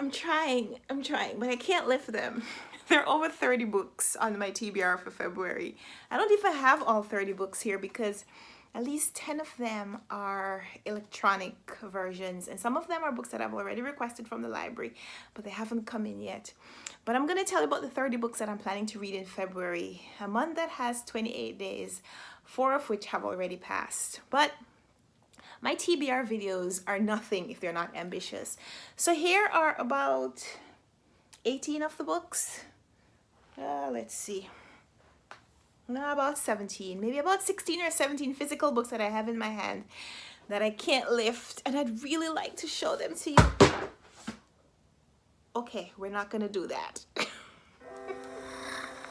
I'm trying, but I can't lift them. There are over 30 books on my TBR for February. I don't even have all 30 books here because at least 10 of them are electronic versions, and some of them are books that I've already requested from the library, but they haven't come in yet. But I'm going to tell you about the 30 books that I'm planning to read in February, a month that has 28 days, 4 of which have already passed. But my TBR videos are nothing if they're not ambitious. So here are about 18 of the books. Let's see. No, about 17, maybe about 16 or 17 physical books that I have in my hand that I can't lift, and I'd really like to show them to you. Okay, we're not gonna do that.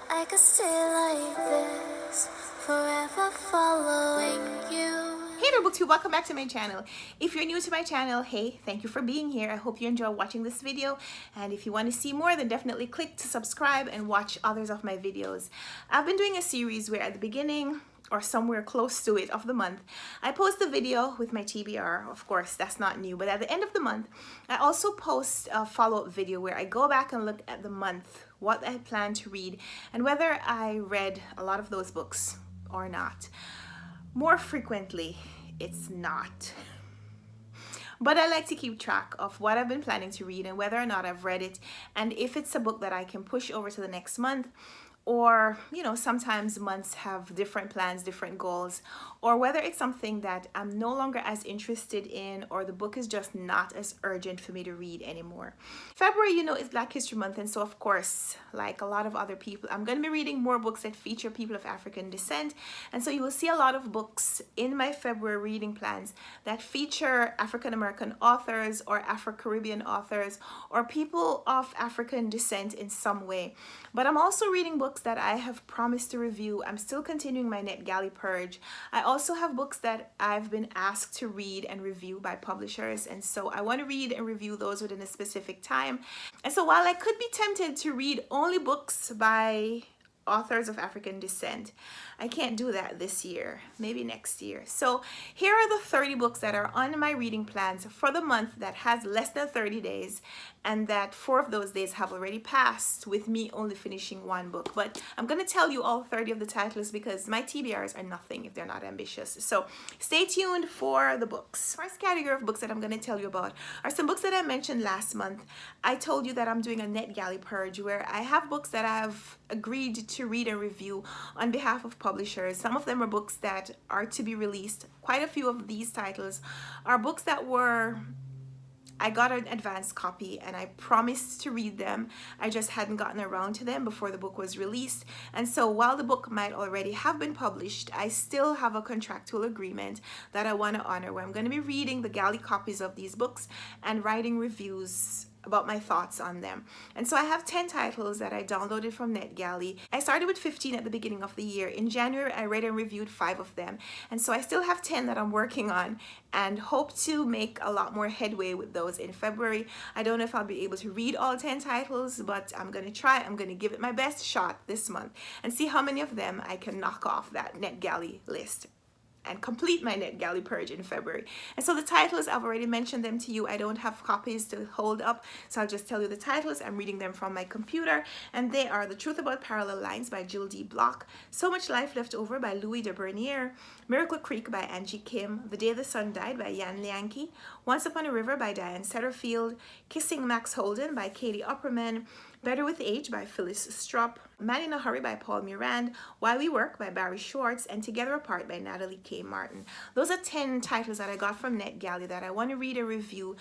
I could stay like this, forever following you. Hey there, booktube, welcome back to my channel. If you're new to my channel, hey, thank you for being here. I hope you enjoy watching this video, and if you want to see more, then definitely click to subscribe and watch others of my videos. I've been doing a series where at the beginning or somewhere close to it of the month, I post a video with my TBR. Of course, that's not new, but at the end of the month, I also post a follow-up video where I go back and look at the month, what I plan to read, and whether I read a lot of those books or not. More frequently, it's not. But I like to keep track of what I've been planning to read and whether or not I've read it, and if it's a book that I can push over to the next month, or, you know, sometimes months have different plans, different goals, or whether it's something that I'm no longer as interested in, or the book is just not as urgent for me to read anymore. February, you know, is Black History Month, and so of course, like a lot of other people, I'm going to be reading more books that feature people of African descent, and so you will see a lot of books in my February reading plans that feature African American authors or Afro-Caribbean authors or people of African descent in some way. But I'm also reading books that I have promised to review. I'm still continuing my NetGalley purge. I also have books that I've been asked to read and review by publishers, and so I want to read and review those within a specific time. And so while I could be tempted to read only books by authors of African descent, I can't do that this year, maybe next year. So here are the 30 books that are on my reading plans for the month that has less than 30 days, and that 4 of those days have already passed with me only finishing 1 book. But I'm going to tell you all 30 of the titles because my TBRs are nothing if they're not ambitious. So stay tuned for the books. First category of books that I'm going to tell you about are some books that I mentioned last month. I told you that I'm doing a NetGalley purge where I have books that I've agreed to read and review on behalf of publishers. Some of them are books that are to be released. Quite a few of these titles are books that I got an advance copy and I promised to read them. I just hadn't gotten around to them before the book was released. And so while the book might already have been published, I still have a contractual agreement that I want to honor, where I'm going to be reading the galley copies of these books and writing reviews about my thoughts on them. And so I have 10 titles that I downloaded from NetGalley. I started with 15 at the beginning of the year. In January, I read and reviewed 5 of them. And so I still have 10 that I'm working on and hope to make a lot more headway with those in February. I don't know if I'll be able to read all 10 titles, but I'm going to try. I'm going to give it my best shot this month and see how many of them I can knock off that NetGalley list and complete my NetGalley purge in February. And so the titles, I've already mentioned them to you. I don't have copies to hold up, so I'll just tell you the titles. I'm reading them from my computer, and they are The Truth About Parallel Lines by Jill D. Block, So Much Life Left Over by Louis de Bernieres, Miracle Creek by Angie Kim, The Day the Sun Died by Lianke, Once Upon a River by Diane Setterfield, Kissing Max Holden by Katie Upperman, Better with Age by Phyllis Strupp, Man in a Hurry by Paul Murand, While We Work by Barry Schwartz, and Together Apart by Natalie K. Martin. Those are 10 titles that I got from NetGalley that I want to read and review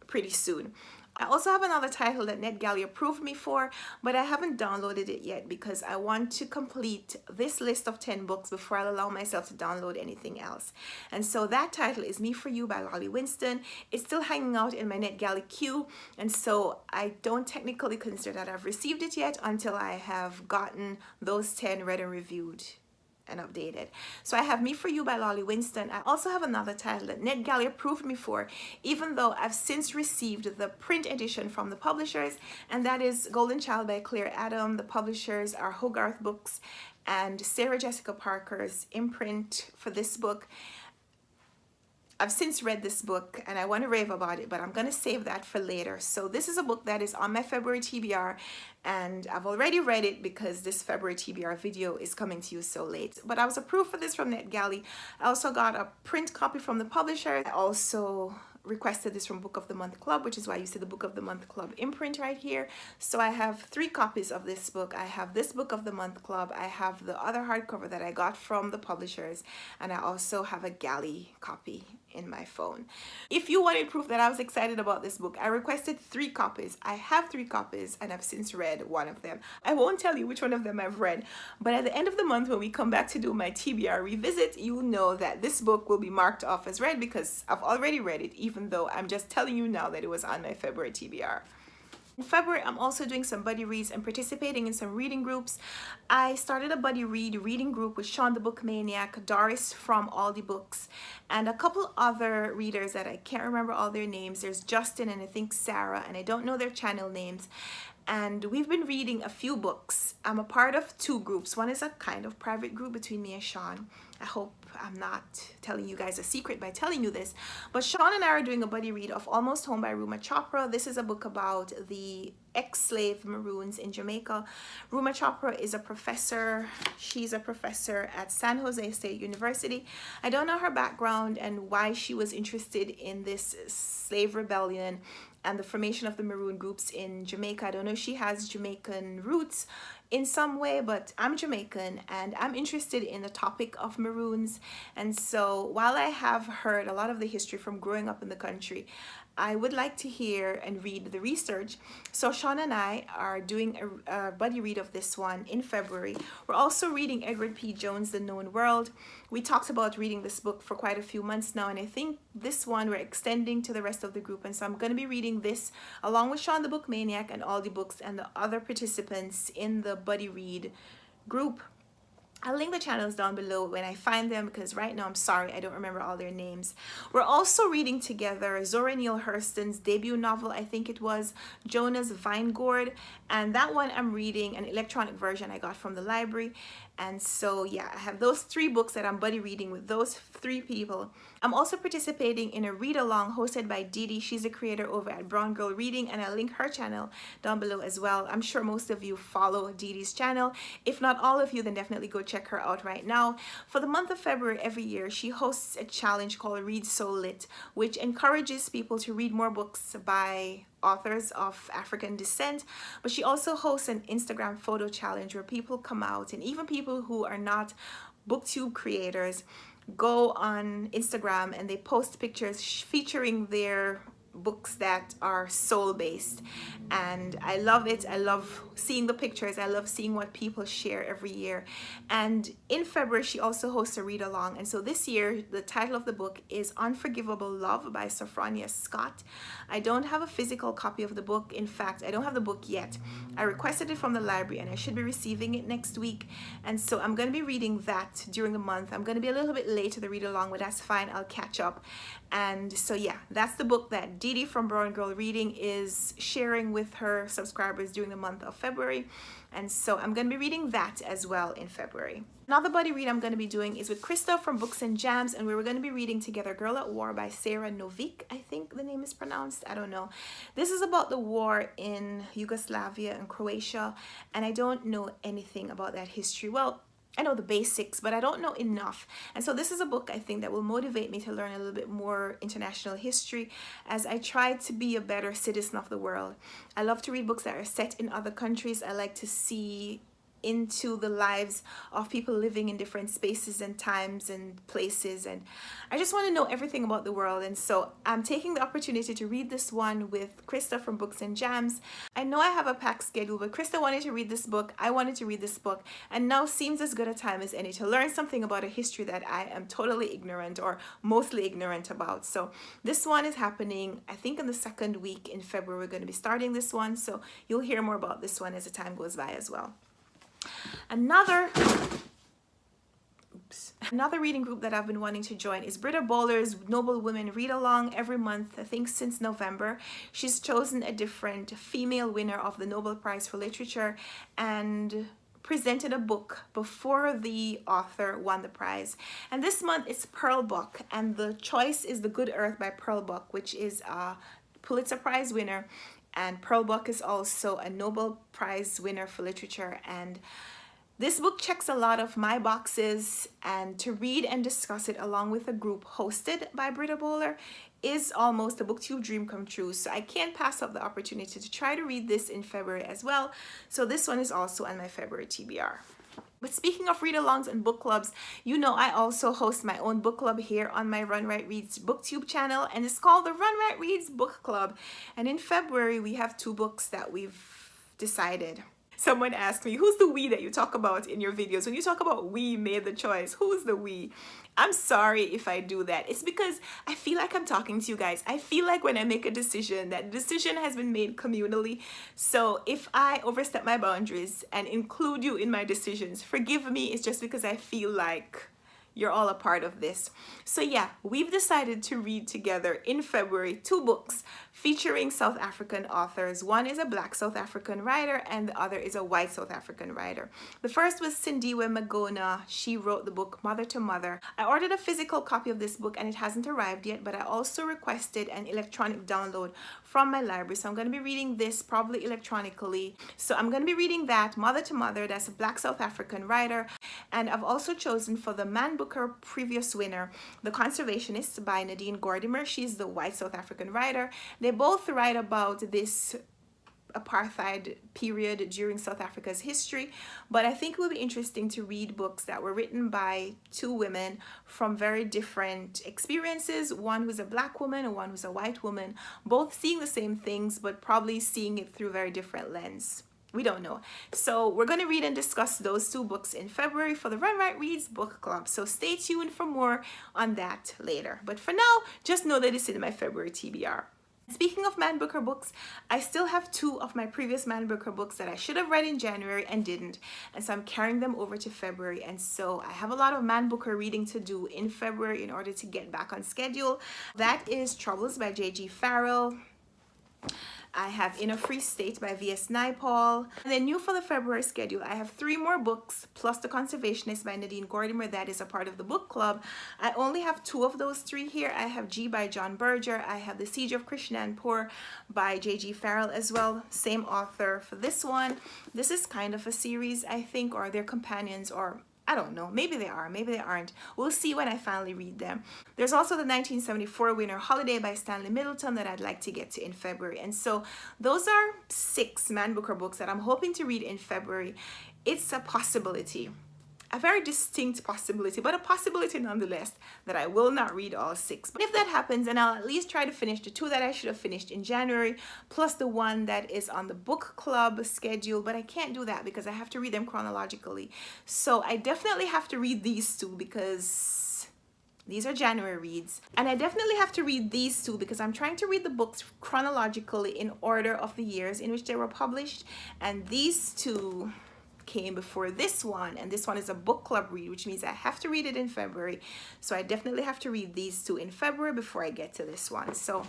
pretty soon. I also have another title that NetGalley approved me for, but I haven't downloaded it yet because I want to complete this list of 10 books before I allow myself to download anything else. And so that title is Me for You by Winston. It's still hanging out in my NetGalley queue, and so I don't technically consider that I've received it yet until I have gotten those 10 read and reviewed and updated. So I have Me for You by Winston. I also have another title that NetGalley approved me for, even though I've since received the print edition from the publishers, and that is Golden Child by Claire Adam. The publishers are Hogarth Books, and Sarah Jessica Parker's imprint for this book I've since read this book and I want to rave about it, but I'm going to save that for later. So this is a book that is on my February TBR, and I've already read it because this February TBR video is coming to you so late. But I was approved for this from NetGalley. I also got a print copy from the publisher. I also requested this from Book of the Month Club, which is why you see the Book of the Month Club imprint right here. So I have 3 copies of this book. I have this Book of the Month Club, I have the other hardcover that I got from the publishers, and I also have a galley copy in my phone. If you wanted proof that I was excited about this book, I requested 3 copies. I have 3 copies and I've since read one of them. I won't tell you which one of them I've read, but at the end of the month when we come back to do my TBR revisit, you'll know that this book will be marked off as read because I've already read it, even though I'm just telling you now that it was on my February TBR. In February, I'm also doing some buddy reads and participating in some reading groups. I started a buddy reading group with Sean the Book Maniac, Doris from Aldi Books, and a couple other readers that I can't remember all their names. There's Justin and I think Sara, and I don't know their channel names. And we've been reading a few books. I'm a part of 2 groups. One is a kind of private group between me and Sean. I hope I'm not telling you guys a secret by telling you this, but Sean and I are doing a buddy read of Almost Home by Ruma Chopra. This is a book about the ex-slave Maroons in Jamaica. Ruma Chopra is a professor. She's a professor at San Jose State University. I don't know her background and why she was interested in this slave rebellion and the formation of the Maroon groups in Jamaica. I don't know if she has Jamaican roots in some way, but I'm Jamaican and I'm interested in the topic of Maroons. And so while I have heard a lot of the history from growing up in the country, I would like to hear and read the research. So Sean and I are doing a buddy read of this one in February. We're also reading Edward P. Jones' The Known World. We talked about reading this book for quite a few months now, and I think this one we're extending to the rest of the group. And so I'm going to be reading this along with Sean the Book Maniac and Aldi Books and the other participants in the buddy read group. I'll link the channels down below when I find them, because right now I'm sorry I don't remember all their names. We're also reading together Zora Neale Hurston's debut novel, I think it was, Jonah's Vine Gourd, and that one I'm reading an electronic version I got from the library. And so yeah, I have those 3 books that I'm buddy reading with those 3 people. I'm also participating in a read-along hosted by Didi. She's a creator over at Brown Girl Reading, and I'll link her channel down below as well. I'm sure most of you follow Didi's channel. If not all of you, then definitely go check her out right now. For the month of February every year, she hosts a challenge called Read So Lit, which encourages people to read more books by authors of African descent. But she also hosts an Instagram photo challenge where people come out, and even people who are not booktube creators go on Instagram and they post pictures featuring their books that are soul based, and I love it. I love seeing the pictures. I love seeing what people share every year. And in February she also hosts a read along, and so this year the title of the book is Unforgivable Love by Sophronia Scott. I don't have a physical copy of the book. In fact, I don't have the book yet. I requested it from the library and I should be receiving it next week, and so I'm going to be reading that during the month. I'm going to be a little bit late to the read along, but that's fine. I'll catch up. And so yeah, that's the book that Didi from Brown Girl Reading is sharing with her subscribers during the month of February. And so I'm going to be reading that as well in February. Another buddy read I'm going to be doing is with Krista from Books and Jams, and we were going to be reading together Girl at War by Sara Novic, I think the name is pronounced. I don't know. This is about the war in Yugoslavia and Croatia, and I don't know anything about that history. Well, I know the basics, but I don't know enough. And so this is a book I think that will motivate me to learn a little bit more international history as I try to be a better citizen of the world. I love to read books that are set in other countries. I like to see into the lives of people living in different spaces and times and places, and I just want to know everything about the world. And so I'm taking the opportunity to read this one with Krista from Books and Jams. I know I have a packed schedule, but Krista wanted to read this book, I wanted to read this book, and now seems as good a time as any to learn something about a history that I am totally ignorant or mostly ignorant about. So this one is happening, I think, in the 2nd week in February. We're going to be starting this one, so you'll hear more about this one as the time goes by as well. Another reading group that I've been wanting to join is Britta Bowler's Noble Women Read Along. Every month, I think since November, she's chosen a different female winner of the Nobel Prize for Literature and presented a book before the author won the prize. And this month it's Pearl Buck, and the choice is The Good Earth by Pearl Buck, which is a Pulitzer Prize winner. And Pearl Buck is also a Nobel Prize winner for literature. And this book checks a lot of my boxes, and to read and discuss it along with a group hosted by Britta Bowler is almost a booktube dream come true. So I can't pass up the opportunity to try to read this in February as well. So this one is also on my February TBR. But speaking of read-alongs and book clubs, you know I also host my own book club here on my Runwright Reads booktube channel, and it's called the Runwright Reads Book Club. And in February, we have 2 books that we've decided. Someone asked me, who's the we that you talk about in your videos? When you talk about we made the choice, who's the we? I'm sorry if I do that. It's because I feel like I'm talking to you guys. I feel like when I make a decision, that decision has been made communally. So if I overstep my boundaries and include you in my decisions, forgive me. It's just because I feel like you're all a part of this. So yeah, we've decided to read together in February 2 books featuring South African authors. One is a Black South African writer and the other is a white South African writer. The first was Sindiwe Magona. She wrote the book Mother to Mother. I ordered a physical copy of this book and it hasn't arrived yet, but I also requested an electronic download from my library. So I'm going to be reading this probably electronically. So I'm going to be reading that, Mother to Mother. That's a Black South African writer. And I've also chosen for the Man Booker previous winner, The Conservationist by Nadine Gordimer. She's the white South African writer. They both write about this apartheid period during South Africa's history, but I think it will be interesting to read books that were written by 2 women from very different experiences, one who's a Black woman and one who's a white woman, both seeing the same things but probably seeing it through a very different lens. We don't know. So we're going to read and discuss those 2 books in February for the Runwright Reads Book Club. So stay tuned for more on that later. But for now, just know that it's in my February TBR. Speaking of Man Booker books, I still have 2 of my previous Man Booker books that I should have read in January and didn't. And so I'm carrying them over to February. And so I have a lot of Man Booker reading to do in February in order to get back on schedule. That is Troubles by J.G. Farrell. I have In a Free State by V.S. Naipaul. And then new for the February schedule, I have 3 more books plus The Conservationist by Nadine Gordimer. That is a part of the book club. I only have 2 of those 3 here. I have G by John Berger. I have The Siege of Krishnanpur by J.G. Farrell as well. Same author for this one. This is kind of a series, I think, or they're companions, or I don't know. Maybe they are, maybe they aren't. We'll see when I finally read them. There's also the 1974 winner Holiday by Stanley Middleton that I'd like to get to in February. And so those are 6 Man Booker books that I'm hoping to read in February. It's a possibility. A very distinct possibility, but a possibility nonetheless, that I will not read all 6. But if that happens, then I'll at least try to finish the 2 that I should have finished in January, plus the 1 that is on the book club schedule. But I can't do that because I have to read them chronologically. So I definitely have to read these 2 because these are January reads. And I definitely have to read these 2 because I'm trying to read the books chronologically in order of the years in which they were published. And these 2 came before this one, and this one is a book club read, which means I have to read it in February. So I definitely have to read these 2 in February before I get to this one. So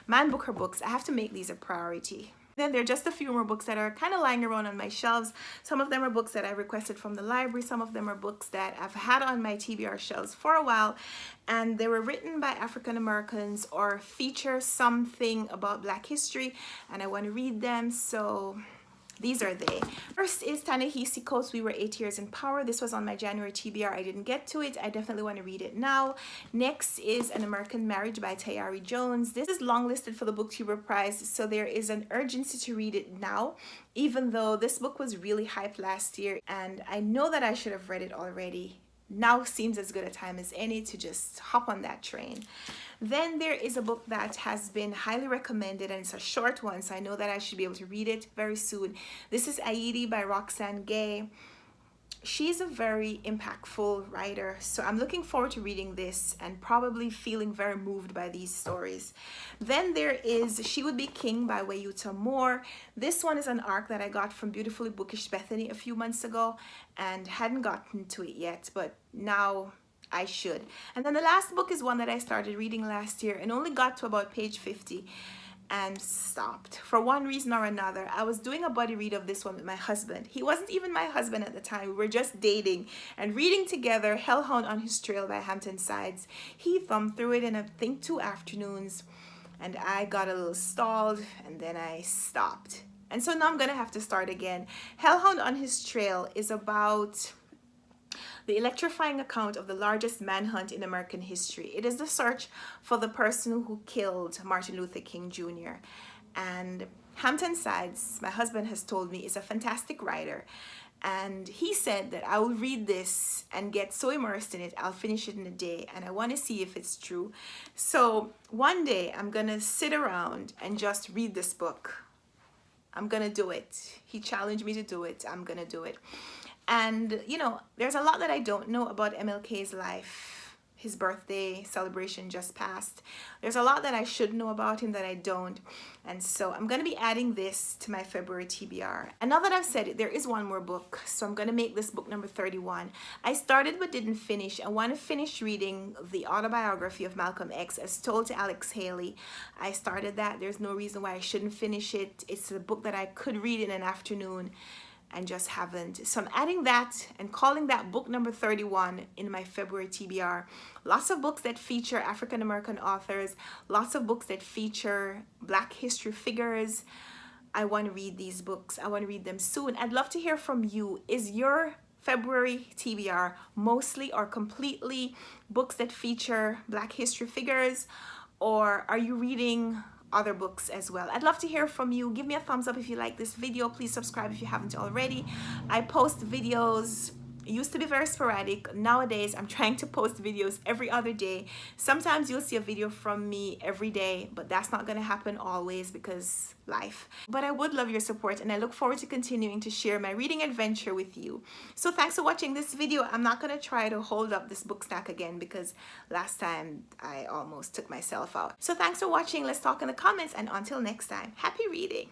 Man Booker books, I have to make these a priority. Then there are just a few more books that are kind of lying around on my shelves. Some of them are books that I requested from the library. Some of them are books that I've had on my TBR shelves for a while, and they were written by African Americans or feature something about Black history, and I want to read them. So these are they. First is Ta-Nehisi Coates' We Were 8 Years in Power. This was on my January TBR. I didn't get to it. I definitely want to read it now. Next is An American Marriage by Tayari Jones. This is longlisted for the Booktuber Prize, so there is an urgency to read it now, even though this book was really hyped last year, and I know that I should have read it already. Now seems as good a time as any to just hop on that train. Then there is a book that has been highly recommended, and it's a short one, so I know that I should be able to read it very soon. This is Aidi by Roxane Gay. She's a very impactful writer, so I'm looking forward to reading this and probably feeling very moved by these stories. Then there is She Would Be King by Wayuta Moore. This one is an arc that I got from Beautifully Bookish Bethany a few months ago and hadn't gotten to it yet, but now I should. And then the last book is one that I started reading last year and only got to about page 50. and stopped for one reason or another. I was doing a buddy read of this one with my husband. He wasn't even my husband at the time. We were just dating and reading together Hellhound on His Trail by Hampton Sides. He thumbed through it in I think 2 afternoons, and I got a little stalled and then I stopped. And so now I'm gonna have to start again. Hellhound on His Trail is about the electrifying account of the largest manhunt in American history. It is the search for the person who killed Martin Luther King Jr. And Hampton Sides, my husband has told me, is a fantastic writer. And he said that I will read this and get so immersed in it, I'll finish it in a day. And I want to see if it's true. So one day I'm going to sit around and just read this book. I'm going to do it. He challenged me to do it. I'm going to do it. And, you know, there's a lot that I don't know about MLK's life. His birthday celebration just passed. There's a lot that I should know about him that I don't. And so I'm going to be adding this to my February TBR. And now that I've said it, there is one more book. So I'm going to make this book number 31. I started but didn't finish. I want to finish reading the autobiography of Malcolm X as told to Alex Haley. I started that. There's no reason why I shouldn't finish it. It's a book that I could read in an afternoon and just haven't. So I'm adding that and calling that book number 31 in my February TBR. Lots of books that feature African-American authors, lots of books that feature Black history figures. I want to read these books. I want to read them soon. I'd love to hear from you. Is your February TBR mostly or completely books that feature Black history figures, or are you reading other books as well? I'd love to hear from you. Give me a thumbs up if you like this video. Please subscribe if you haven't already. I post videos. It used to be very sporadic. Nowadays I'm trying to post videos every other day. Sometimes you'll see a video from me every day, but that's not going to happen always because life. But I would love your support, and I look forward to continuing to share my reading adventure with you. So thanks for watching this video. I'm not going to try to hold up this book stack again because last time I almost took myself out. So thanks for watching. Let's talk in the comments, and until next time, happy reading.